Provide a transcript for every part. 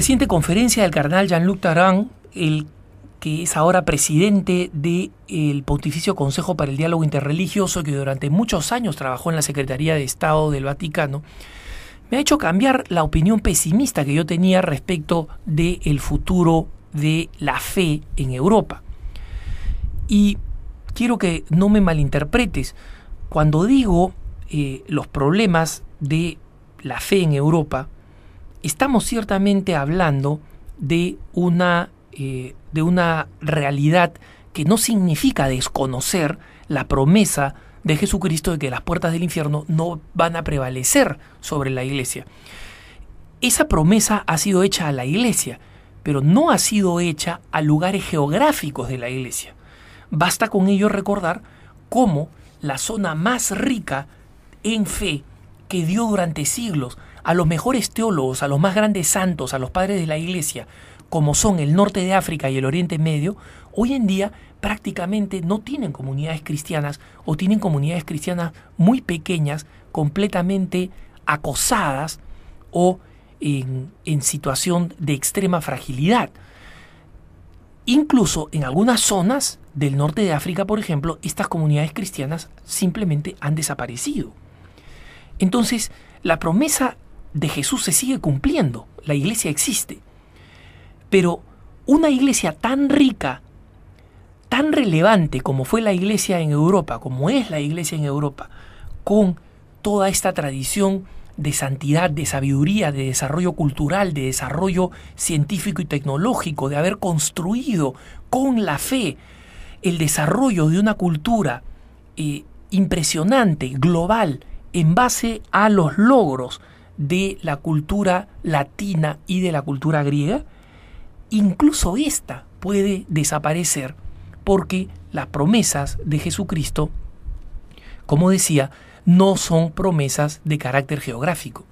reciente conferencia del cardenal Jean-Luc Tharan, el que es ahora presidente del Pontificio Consejo para el Diálogo Interreligioso, que durante muchos años trabajó en la Secretaría de Estado del Vaticano, me ha hecho cambiar la opinión pesimista que yo tenía respecto del futuro de la fe en Europa. Y quiero que no me malinterpretes. Cuando digo los problemas de la fe en Europa, estamos ciertamente hablando de una realidad que no significa desconocer la promesa de Jesucristo de que las puertas del infierno no van a prevalecer sobre la Iglesia. Esa promesa ha sido hecha a la Iglesia, pero no ha sido hecha a lugares geográficos de la Iglesia. Basta con ello recordar cómo la zona más rica en fe, que dio durante siglos a los mejores teólogos, a los más grandes santos, a los padres de la Iglesia, como son el norte de África y el Oriente Medio, hoy en día prácticamente no tienen comunidades cristianas o tienen comunidades cristianas muy pequeñas, completamente acosadas o en situación de extrema fragilidad. Incluso en algunas zonas del norte de África, por ejemplo, estas comunidades cristianas simplemente han desaparecido. Entonces, la promesa de Jesús se sigue cumpliendo, la iglesia existe. Pero una iglesia tan rica, tan relevante como fue la iglesia en Europa, como es la iglesia en Europa, con toda esta tradición de santidad, de sabiduría, de desarrollo cultural, de desarrollo científico y tecnológico, de haber construido con la fe el desarrollo de una cultura impresionante, global, en base a los logros de la cultura latina y de la cultura griega, incluso esta puede desaparecer porque las promesas de Jesucristo, como decía, no son promesas de carácter geográfico.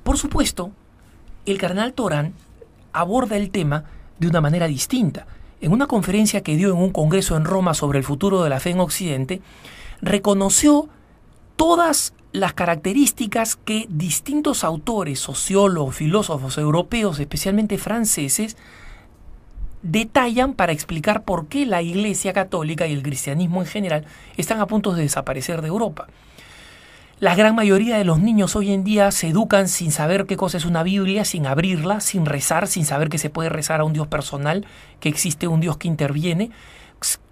Por supuesto, el cardenal Tharan aborda el tema de una manera distinta. En una conferencia que dio en un congreso en Roma sobre el futuro de la fe en Occidente, reconoció todas las características que distintos autores, sociólogos, filósofos europeos, especialmente franceses, detallan para explicar por qué la Iglesia Católica y el cristianismo en general están a punto de desaparecer de Europa. La gran mayoría de los niños hoy en día se educan sin saber qué cosa es una Biblia, sin abrirla, sin rezar, sin saber que se puede rezar a un Dios personal, que existe un Dios que interviene.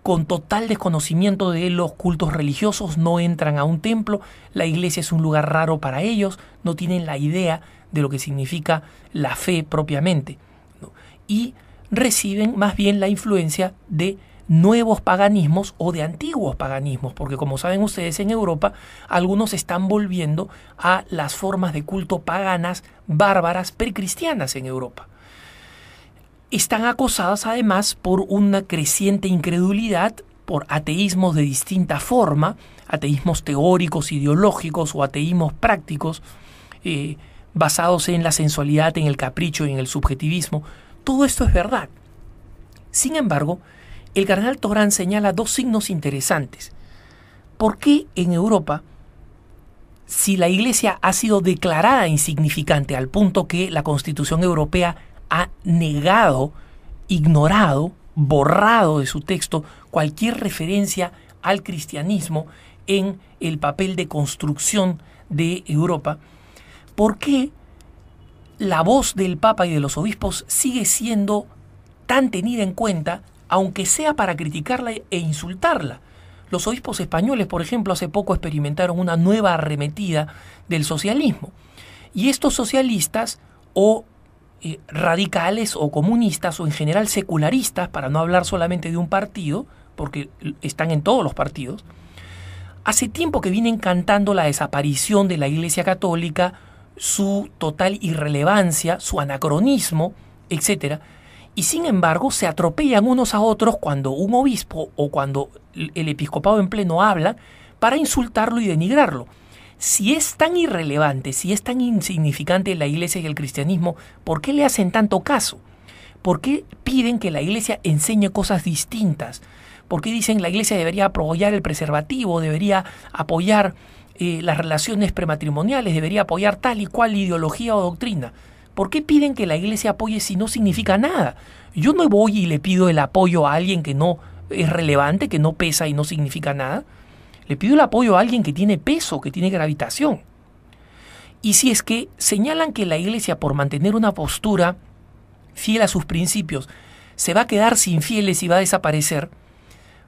Con total desconocimiento de los cultos religiosos, no entran a un templo, la iglesia es un lugar raro para ellos, no tienen la idea de lo que significa la fe propiamente, ¿no? Y reciben más bien la influencia de nuevos paganismos o de antiguos paganismos, porque como saben ustedes, en Europa algunos están volviendo a las formas de culto paganas, bárbaras, precristianas en Europa. Están acosadas además por una creciente incredulidad, por ateísmos de distinta forma, ateísmos teóricos, ideológicos o ateísmos prácticos, basados en la sensualidad, en el capricho y en el subjetivismo. Todo esto es verdad. Sin embargo, el cardenal Tharan señala dos signos interesantes. ¿Por qué en Europa, si la Iglesia ha sido declarada insignificante al punto que la Constitución Europea ha negado, ignorado, borrado de su texto cualquier referencia al cristianismo en el papel de construcción de Europa? ¿Por qué la voz del Papa y de los obispos sigue siendo tan tenida en cuenta, aunque sea para criticarla e insultarla? Los obispos españoles, por ejemplo, hace poco experimentaron una nueva arremetida del socialismo. Y estos socialistas o radicales o comunistas o en general secularistas, para no hablar solamente de un partido, porque están en todos los partidos, hace tiempo que vienen cantando la desaparición de la Iglesia Católica, su total irrelevancia, su anacronismo, etc. Y sin embargo se atropellan unos a otros cuando un obispo o cuando el episcopado en pleno habla para insultarlo y denigrarlo. Si es tan irrelevante, si es tan insignificante la Iglesia y el cristianismo, ¿por qué le hacen tanto caso? ¿Por qué piden que la Iglesia enseñe cosas distintas? ¿Por qué dicen la Iglesia debería apoyar el preservativo, debería apoyar las relaciones prematrimoniales, debería apoyar tal y cual ideología o doctrina? ¿Por qué piden que la iglesia apoye si no significa nada? Yo no voy y le pido el apoyo a alguien que no es relevante, que no pesa y no significa nada. Le pido el apoyo a alguien que tiene peso, que tiene gravitación. Y si es que señalan que la iglesia, por mantener una postura fiel a sus principios, se va a quedar sin fieles y va a desaparecer,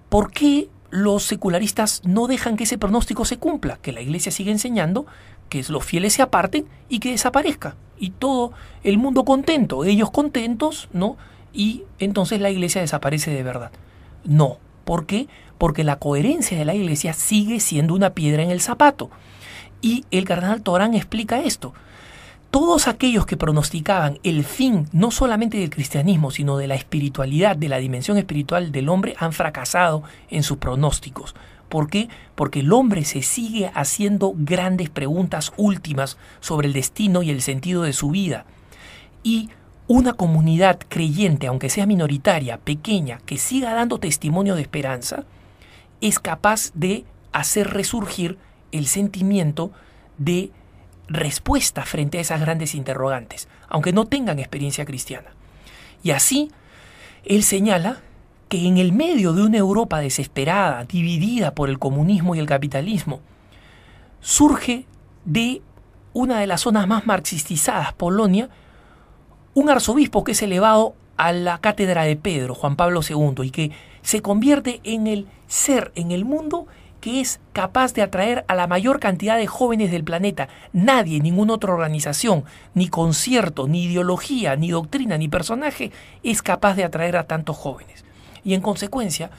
¿por qué los secularistas no dejan que ese pronóstico se cumpla? Que la iglesia siga enseñando, que los fieles se aparten y que desaparezca. Y todo el mundo contento, ellos contentos, ¿no? Y entonces la iglesia desaparece de verdad. No. ¿Por qué? Porque la coherencia de la iglesia sigue siendo una piedra en el zapato. Y el cardenal Torán explica esto. Todos aquellos que pronosticaban el fin no solamente del cristianismo, sino de la espiritualidad, de la dimensión espiritual del hombre, han fracasado en sus pronósticos. ¿Por qué? Porque el hombre se sigue haciendo grandes preguntas últimas sobre el destino y el sentido de su vida. Y una comunidad creyente, aunque sea minoritaria, pequeña, que siga dando testimonio de esperanza, es capaz de hacer resurgir el sentimiento de respuesta frente a esas grandes interrogantes, aunque no tengan experiencia cristiana. Y así, él señala que en el medio de una Europa desesperada, dividida por el comunismo y el capitalismo, surge de una de las zonas más marxistizadas, Polonia, un arzobispo que es elevado a la cátedra de Pedro, Juan Pablo II, y que se convierte en el ser en el mundo que es capaz de atraer a la mayor cantidad de jóvenes del planeta. Nadie, ninguna otra organización, ni concierto, ni ideología, ni doctrina, ni personaje es capaz de atraer a tantos jóvenes. Y en consecuencia,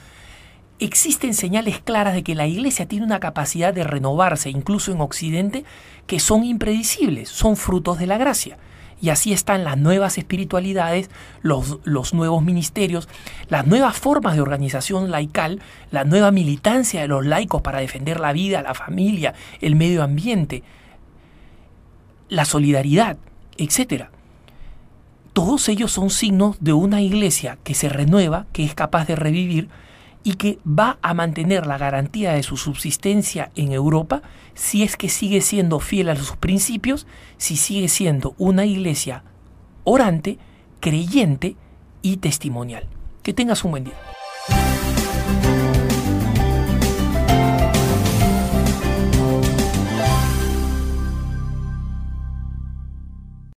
existen señales claras de que la Iglesia tiene una capacidad de renovarse, incluso en Occidente, que son impredecibles, son frutos de la gracia. Y así están las nuevas espiritualidades, los nuevos ministerios, las nuevas formas de organización laical, la nueva militancia de los laicos para defender la vida, la familia, el medio ambiente, la solidaridad, etc. Todos ellos son signos de una iglesia que se renueva, que es capaz de revivir y que va a mantener la garantía de su subsistencia en Europa si es que sigue siendo fiel a sus principios, si sigue siendo una iglesia orante, creyente y testimonial. Que tengas un buen día.